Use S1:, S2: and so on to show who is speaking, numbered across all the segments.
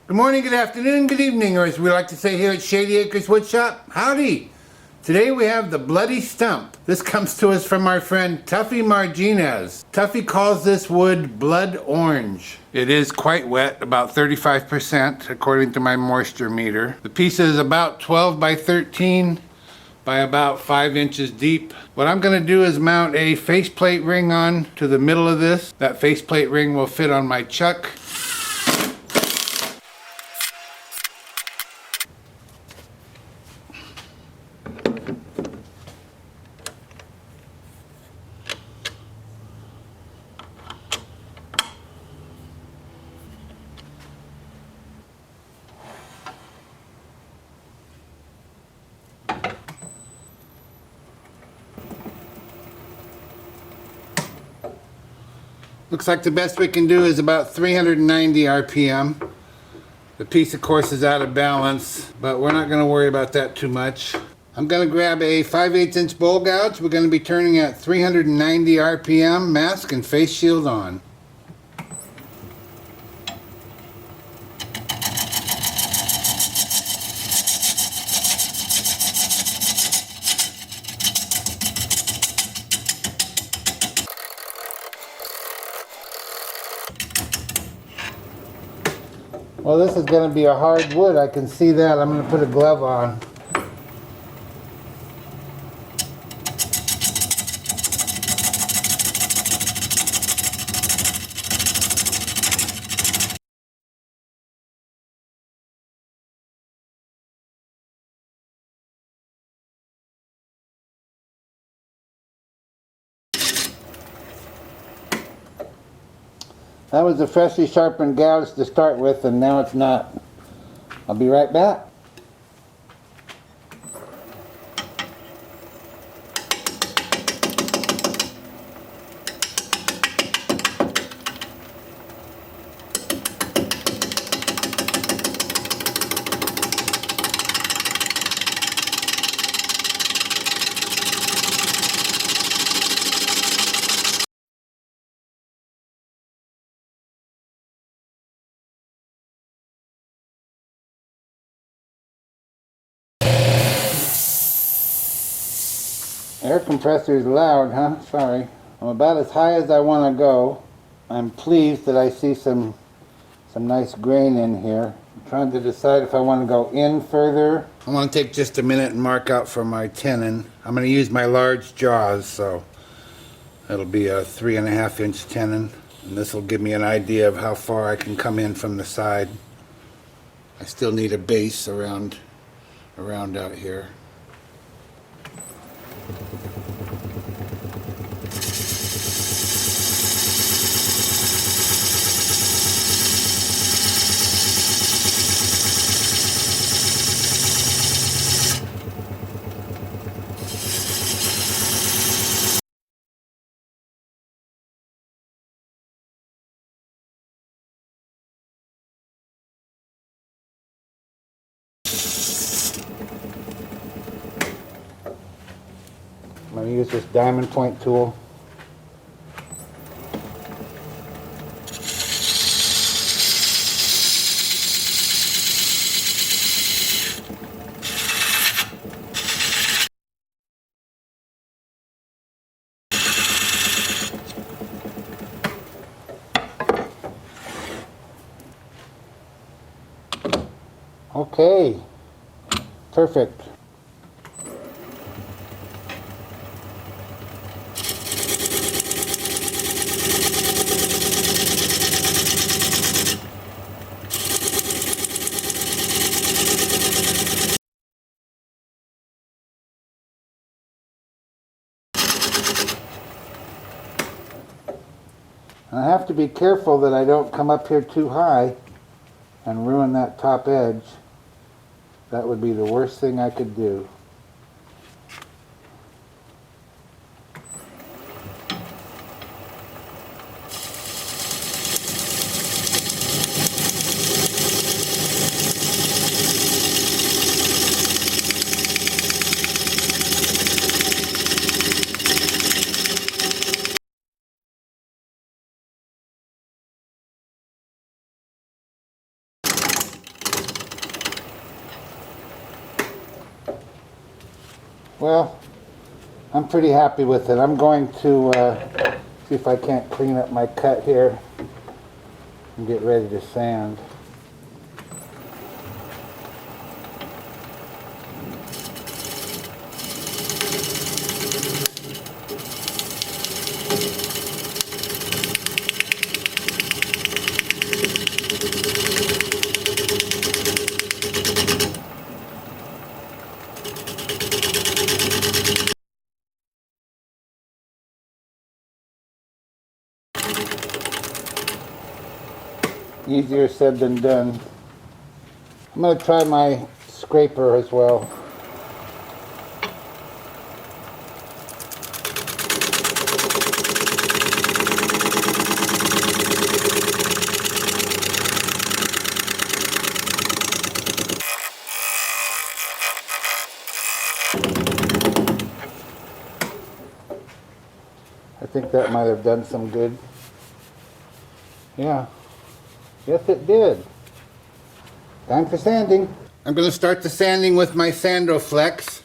S1: Good morning, good afternoon, good evening, or as we like to say here at Shady Acres Woodshop, howdy! Today we have the Bloody Stump. This comes to us from our friend Tuffy Marginez. Tuffy calls this wood blood orange. It is quite wet, about 35% according to my moisture meter. The piece is about 12 by 13 by about 5 inches deep. What I'm going to do is mount a faceplate ring on to the middle of this. That faceplate ring will fit on my chuck. Looks like the best we can do is about 390 RPM. The piece of course is out of balance, but we're not going to worry about that too much. I'm going to grab a 5/8 inch bowl gouge. We're going to be turning at 390 RPM, mask and face shield on. Well, this is going to be a hard wood. I can see that. I'm going to put a glove on. That was a freshly sharpened gouge to start with, and now it's not. I'll be right back. Air compressor is loud, huh? Sorry. I'm about as high as I want to go. I'm pleased that I see some nice grain in here. I'm trying to decide if I want to go in further. I want to take just a minute and mark out for my tenon. I'm going to use my large jaws, so it'll be a 3.5 inch tenon. And this will give me an idea of how far I can come in from the side. I still need a base around out here. I'm going to use this diamond point tool. Okay, perfect. I have to be careful that I don't come up here too high and ruin that top edge. That would be the worst thing I could do. Well, I'm pretty happy with it. I'm going to see if I can't clean up my cut here and get ready to sand. Easier said than done. I'm going to try my scraper as well. I think that might have done some good. Yeah. Yes, it did. Time for sanding. I'm going to start the sanding with my Sandoflex.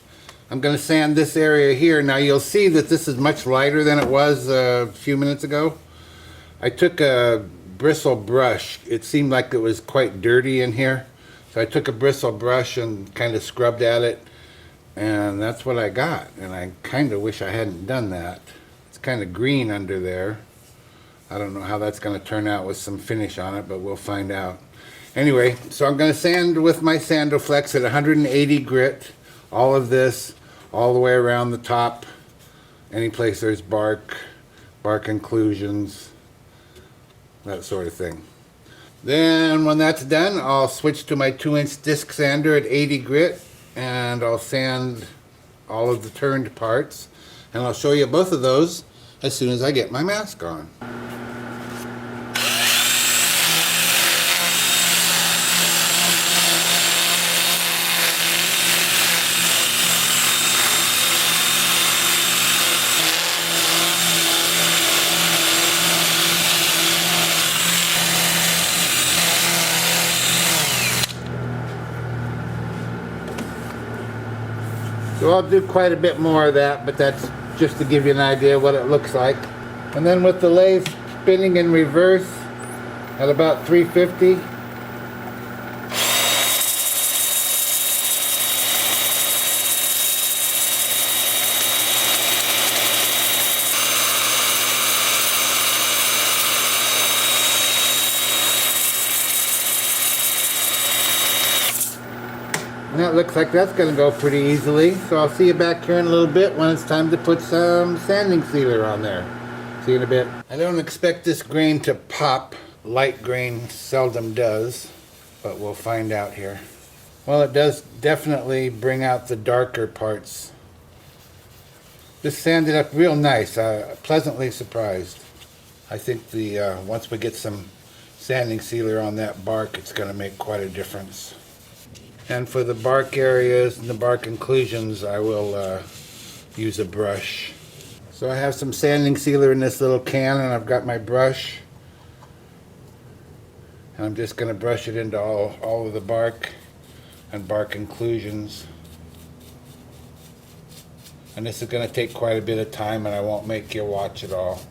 S1: I'm going to sand this area here. Now you'll see that this is much lighter than it was a few minutes ago. I took a bristle brush. It seemed like it was quite dirty in here. So I took a bristle brush and kind of scrubbed at it. And that's what I got. And I kind of wish I hadn't done that. It's kind of green under there. I don't know how that's going to turn out with some finish on it, but we'll find out. Anyway, so I'm going to sand with my Sandoflex at 180 grit. All of this, all the way around the top. Any place there's bark inclusions, that sort of thing. Then when that's done, I'll switch to my 2-inch disc sander at 80 grit. And I'll sand all of the turned parts. And I'll show you both of those as soon as I get my mask on. So I'll do quite a bit more of that, but that's just to give you an idea what it looks like. And then with the lathe spinning in reverse at about 350. And that looks like that's going to go pretty easily. So I'll see you back here in a little bit when it's time to put some sanding sealer on there. See you in a bit. I don't expect this grain to pop. Light grain seldom does, but we'll find out here. Well, it does definitely bring out the darker parts. This sanded up real nice. Pleasantly surprised. I think the once we get some sanding sealer on that bark, it's going to make quite a difference. And for the bark areas and the bark inclusions, I will use a brush. So I have some sanding sealer in this little can, and I've got my brush. And I'm just going to brush it into all of the bark and bark inclusions. And this is going to take quite a bit of time, and I won't make you watch it all.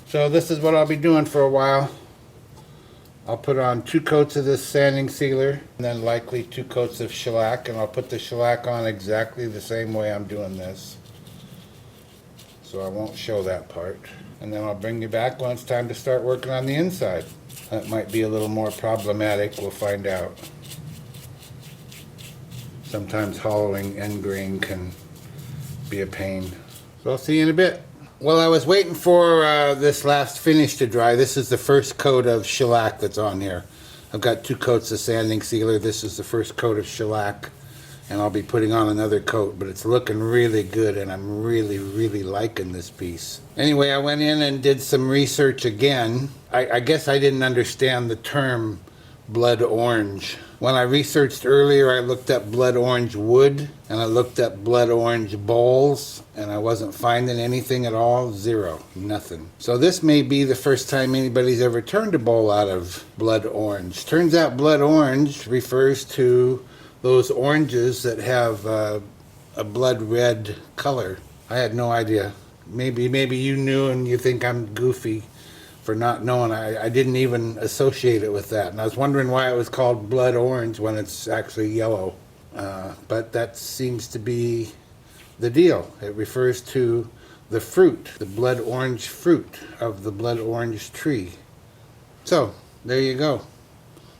S1: So this is what I'll be doing for a while. I'll put on 2 coats of this sanding sealer, and then likely 2 coats of shellac, and I'll put the shellac on exactly the same way I'm doing this. So I won't show that part. And then I'll bring you back when it's time to start working on the inside. That might be a little more problematic, we'll find out. Sometimes hollowing end grain can be a pain. So I'll see you in a bit. Well, I was waiting for this last finish to dry. This is the first coat of shellac that's on here. I've got 2 coats of sanding sealer. This is the first coat of shellac, and I'll be putting on another coat, but it's looking really good, and I'm really liking this piece. Anyway, I went in and did some research again. I guess I didn't understand the term blood orange. When I researched earlier, I looked up blood orange wood, and I looked up blood orange bowls, and I wasn't finding anything at all. Zero. Nothing. So this may be the first time anybody's ever turned a bowl out of blood orange. Turns out blood orange refers to those oranges that have a blood red color. I had no idea. Maybe you knew and you think I'm goofy for not knowing. I didn't even associate it with that. And I was wondering why it was called blood orange when it's actually yellow. But that seems to be the deal. It refers to the fruit, the blood orange fruit of the blood orange tree. So, there you go.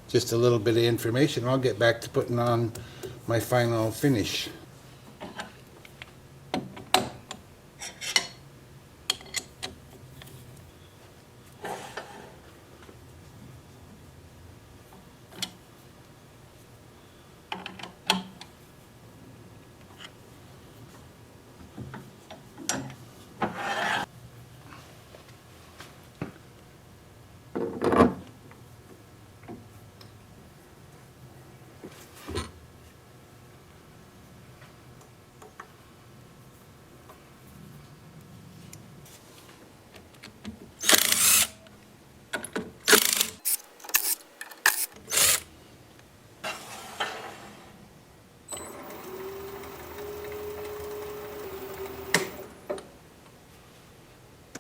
S1: Just a little bit of information. I'll get back to putting on my final finish.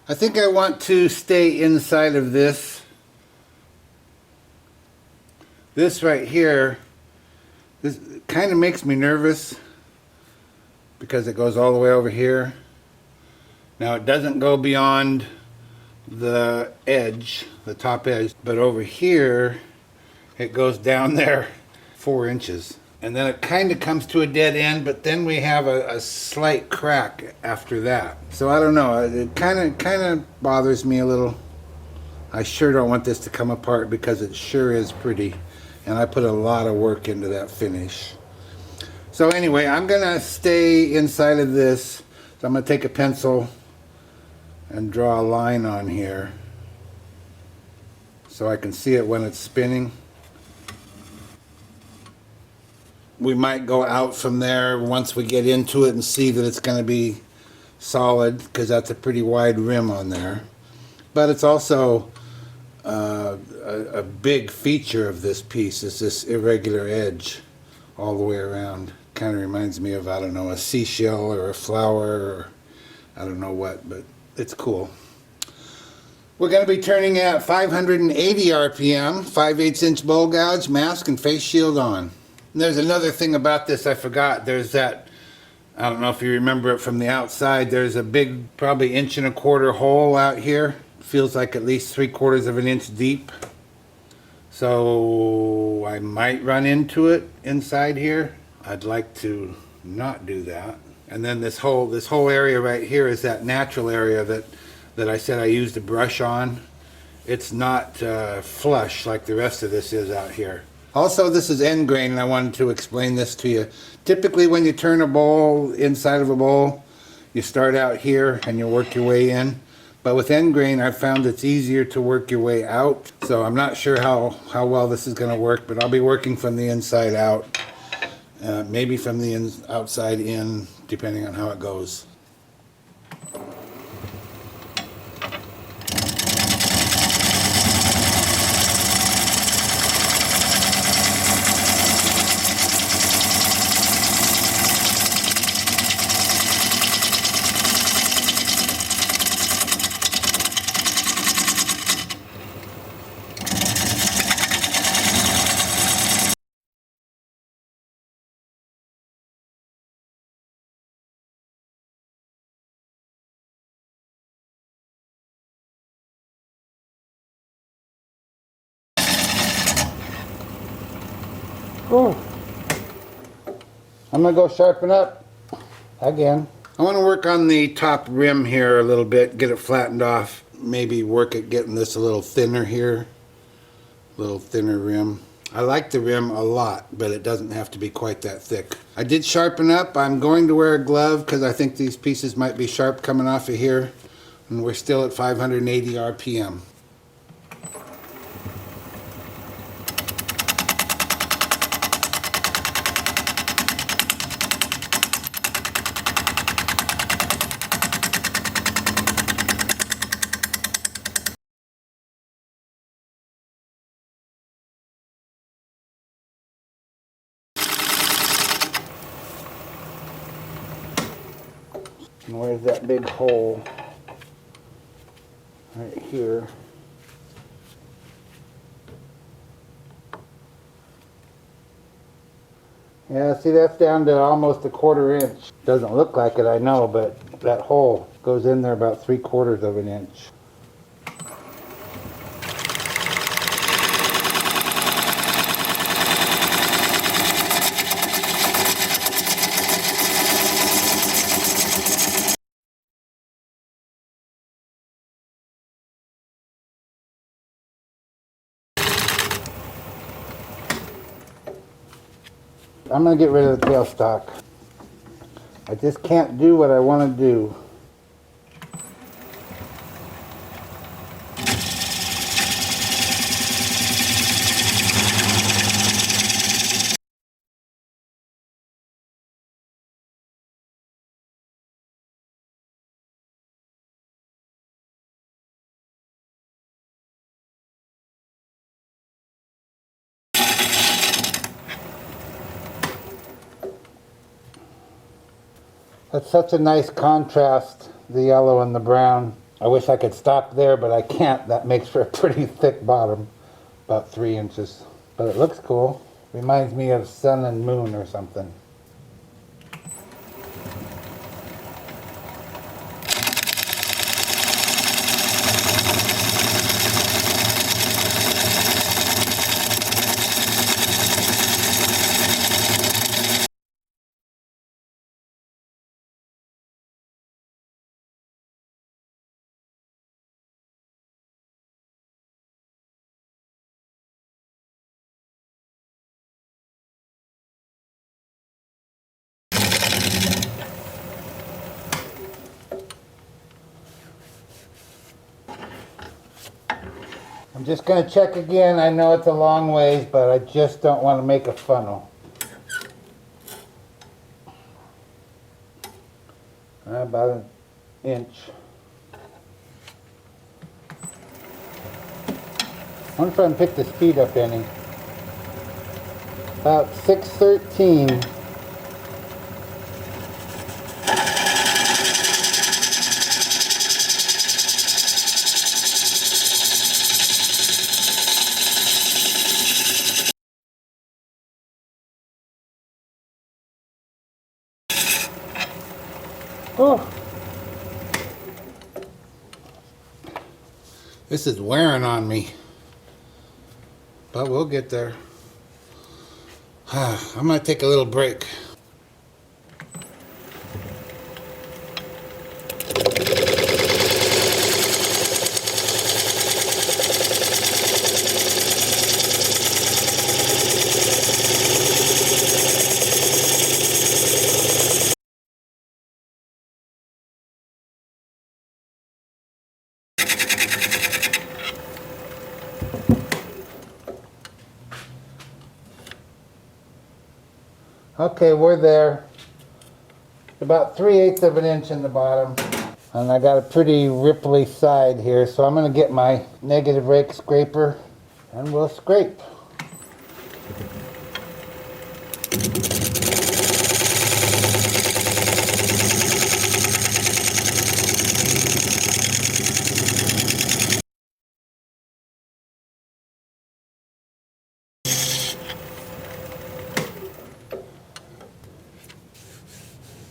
S1: I think I want to stay inside of this. This right here, this kind of makes me nervous because it goes all the way over here. Now it doesn't go beyond the edge, the top edge, but over here it goes down there 4 inches. And then it kind of comes to a dead end, but then we have a slight crack after that. So I don't know, it kind of bothers me a little. I sure don't want this to come apart because it sure is pretty. And I put a lot of work into that finish. So anyway, I'm gonna stay inside of this. So I'm gonna take a pencil and draw a line on here so I can see it when it's spinning. We might go out from there once we get into it and see that it's going to be solid, because that's a pretty wide rim on there. But it's also a big feature of this piece is this irregular edge all the way around. Kind of reminds me of, I don't know, a seashell or a flower or I don't know what, but it's cool. We're going to be turning at 580 RPM, 5/8 inch bowl gouge, mask and face shield on. And there's another thing about this I forgot. There's that, I don't know if you remember it from the outside, there's a big, probably 1.25 inch hole out here. Feels like at least 3/4 of an inch deep. So I might run into it inside here. I'd like to not do that. And then this whole area right here is that natural area that I said I used a brush on. It's not flush like the rest of this is out here. Also, this is end grain, and I wanted to explain this to you. Typically, when you turn a bowl inside of a bowl, you start out here and you work your way in. But with end grain, I've found it's easier to work your way out. So I'm not sure how well this is going to work, but I'll be working from the inside out. Maybe from the outside in, depending on how it goes. Oh, I'm gonna go sharpen up again. I want to work on the top rim here a little bit, get it flattened off, maybe work at getting this a little thinner here, a little thinner rim. I like the rim a lot, but it doesn't have to be quite that thick. I did sharpen up. I'm going to wear a glove because I think these pieces might be sharp coming off of here, and we're still at 580 RPM. And where's that big hole? Right here. Yeah, see, that's down to almost a 1/4 inch. Doesn't look like it, I know, but that hole goes in there about 3/4 of an inch. I'm going to get rid of the tailstock. I just can't do what I want to do. That's such a nice contrast, the yellow and the brown. I wish I could stop there, but I can't. That makes for a pretty thick bottom, about 3 inches. But it looks cool. Reminds me of sun and moon or something. I'm just going to check again. I know it's a long ways, but I just don't want to make a funnel. About an inch. I wonder if I can pick the speed up any. About 6:13. Oh. This is wearing on me, but we'll get there. I'm going to take a little break. Okay, we're there. About 3/8 of an inch in the bottom. And I got a pretty ripply side here, so I'm going to get my negative rake scraper and we'll scrape.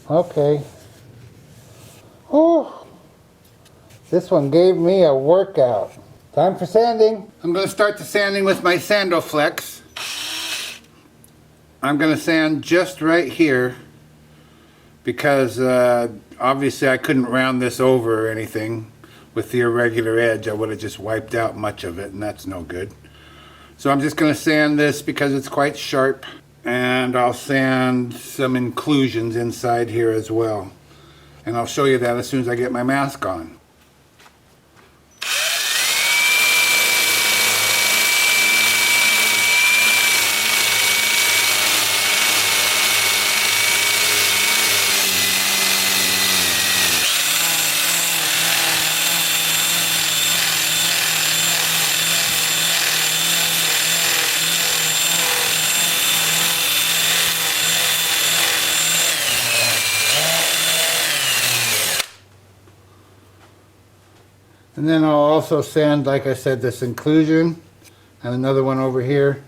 S1: Okay. Oh, this one gave me a workout. Time for sanding. I'm going to start the sanding with my Sandoflex. I'm going to sand just right here because obviously I couldn't round this over or anything with the irregular edge. I would have just wiped out much of it, and that's no good. So I'm just going to sand this because it's quite sharp. And I'll sand some inclusions inside here as well. And I'll show you that as soon as I get my mask on. And then I'll also sand, like I said, this inclusion and another one over here.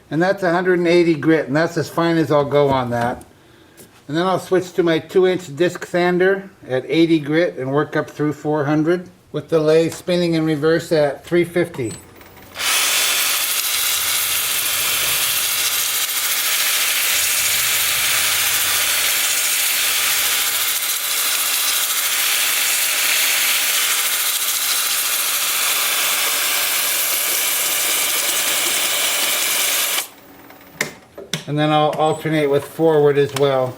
S1: And that's 180 grit, and that's as fine as I'll go on that. And then I'll switch to my 2-inch disc sander at 80 grit and work up through 400 with the lathe spinning in reverse at 350. And then I'll alternate with forward as well.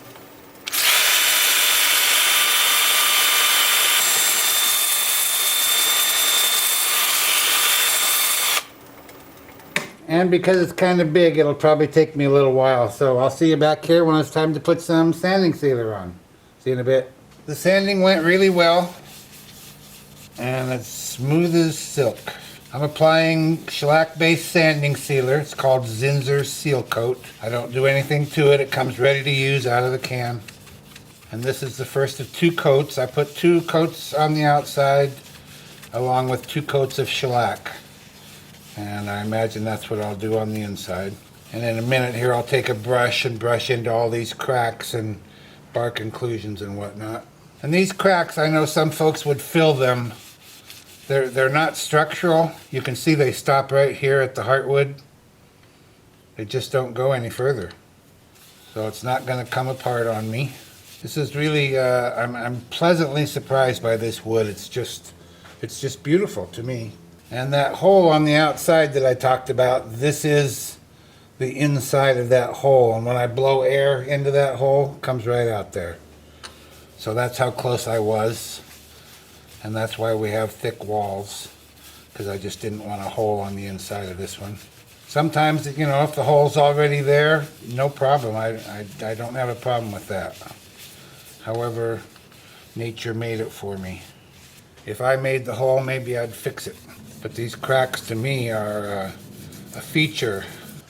S1: And because it's kind of big, it'll probably take me a little while. So I'll see you back here when it's time to put some sanding sealer on. See you in a bit. The sanding went really well. And it's smooth as silk. I'm applying shellac-based sanding sealer. It's called Zinsser Seal Coat. I don't do anything to it. It comes ready to use out of the can. And this is the first of 2 coats. I put 2 coats on the outside along with 2 coats of shellac. And I imagine that's what I'll do on the inside. And in a minute here I'll take a brush and brush into all these cracks and bark inclusions and whatnot. And these cracks, I know some folks would fill them. They're not structural. You can see they stop right here at the heartwood. They just don't go any further. So it's not going to come apart on me. This is really, I'm pleasantly surprised by this wood. It's just beautiful to me. And that hole on the outside that I talked about, this is the inside of that hole. And when I blow air into that hole, it comes right out there. So that's how close I was. And that's why we have thick walls, because I just didn't want a hole on the inside of this one. Sometimes, you know, if the hole's already there, no problem. I don't have a problem with that. However, nature made it for me. If I made the hole, maybe I'd fix it. But these cracks to me are a feature.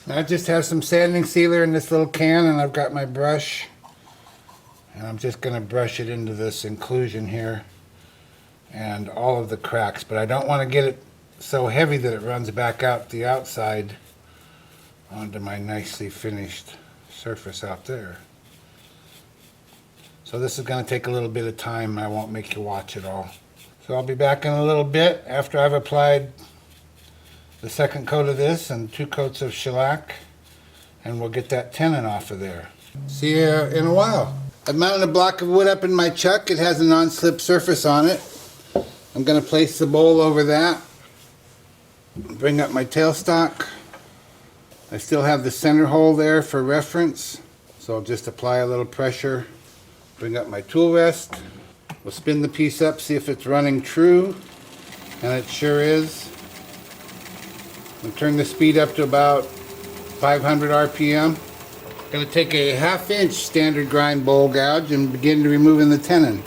S1: I just have some sanding sealer in this little can, and I've got my brush. And I'm just going to brush it into this inclusion here and all of the cracks, but I don't want to get it so heavy that it runs back out the outside onto my nicely finished surface out there. So this is going to take a little bit of time. I won't make you watch it all. So I'll be back in a little bit after I've applied the second coat of this and 2 coats of shellac, and we'll get that tenon off of there. See you in a while. I've mounted a block of wood up in my chuck. It has a non-slip surface on it. I'm going to place the bowl over that. Bring up my tailstock. I still have the center hole there for reference, so I'll just apply a little pressure. Bring up my tool rest. We'll spin the piece up, see if it's running true, and it sure is. I'll turn the speed up to about 500 RPM. I'm going to take a 1/2 inch standard grind bowl gouge and begin to removing the tenon.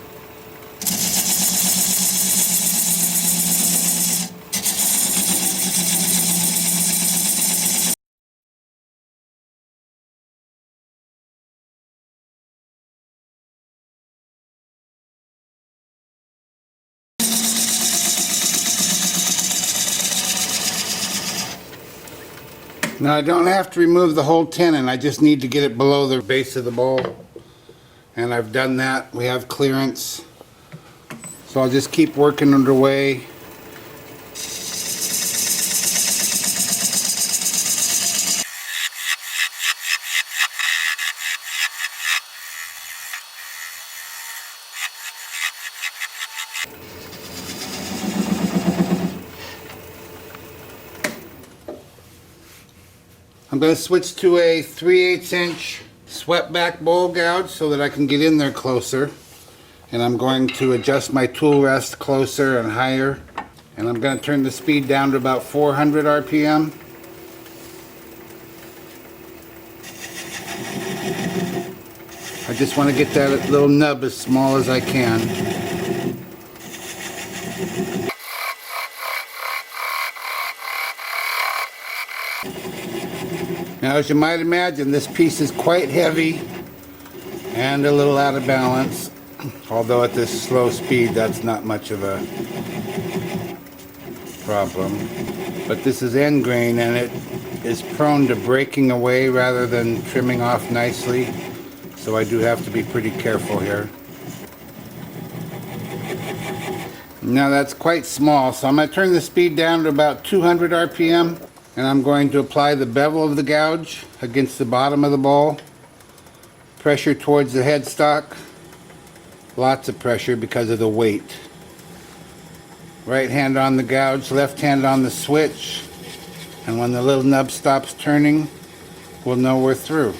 S1: Now I don't have to remove the whole tenon, I just need to get it below the base of the bowl. And I've done that, we have clearance. So I'll just keep working underway. I'm going to switch to a 3/8 inch swept back bowl gouge so that I can get in there closer. And I'm going to adjust my tool rest closer and higher. And I'm going to turn the speed down to about 400 RPM. I just want to get that little nub as small as I can. Now, as you might imagine, this piece is quite heavy and a little out of balance. Although at this slow speed, that's not much of a problem. But this is end grain and it is prone to breaking away rather than trimming off nicely. So I do have to be pretty careful here. Now that's quite small, so I'm going to turn the speed down to about 200 RPM. And I'm going to apply the bevel of the gouge against the bottom of the bowl. Pressure towards the headstock. Lots of pressure because of the weight. Right hand on the gouge, left hand on the switch. And when the little nub stops turning, we'll know we're through.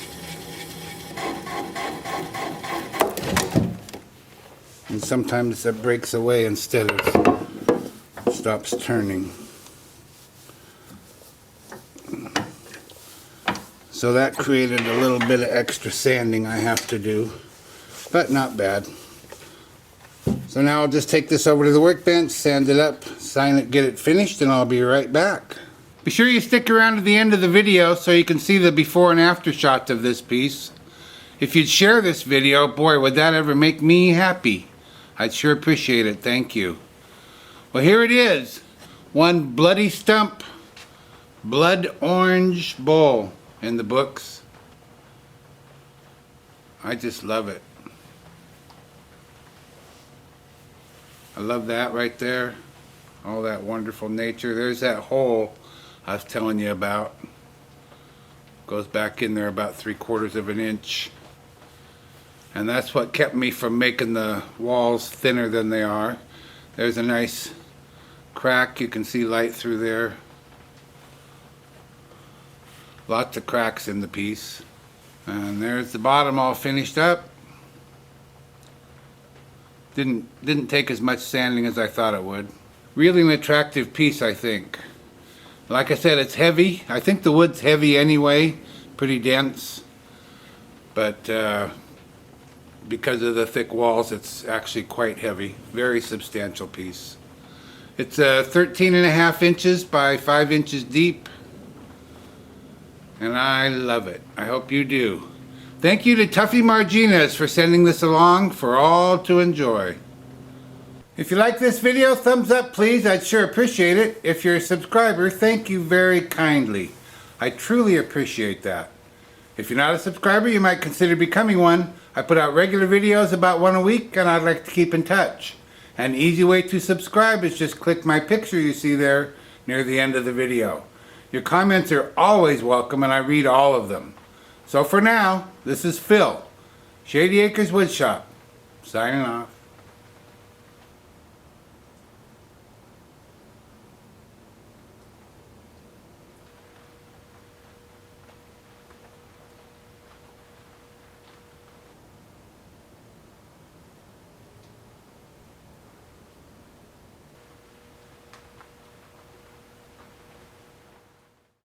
S1: And sometimes that breaks away instead of stops turning. So that created a little bit of extra sanding I have to do, but not bad. So now I'll just take this over to the workbench, sand it up, sign it, get it finished, and I'll be right back. Be sure you stick around to the end of the video so you can see the before and after shots of this piece. If you'd share this video, boy, would that ever make me happy. I'd sure appreciate it, thank you. Well, here it is. One bloody stump, blood orange bowl in the books. I just love it. I love that right there. All that wonderful nature. There's that hole I was telling you about. Goes back in there about 3/4 of an inch. And that's what kept me from making the walls thinner than they are. There's a nice crack. You can see light through there. Lots of cracks in the piece. And there's the bottom all finished up. Didn't take as much sanding as I thought it would. Really an attractive piece, I think. Like I said, it's heavy. I think the wood's heavy anyway, pretty dense. But because of the thick walls, it's actually quite heavy. Very substantial piece. It's 13.5 inches by 5 inches deep. And I love it. I hope you do. Thank you to Tuffy Marginez for sending this along for all to enjoy. If you like this video, thumbs up please. I'd sure appreciate it. If you're a subscriber, thank you very kindly. I truly appreciate that. If you're not a subscriber, you might consider becoming one. I put out regular videos about one a week and I'd like to keep in touch. An easy way to subscribe is just click my picture you see there near the end of the video. Your comments are always welcome and I read all of them. So for now, this is Phil, Shady Acres Woodshop, signing off.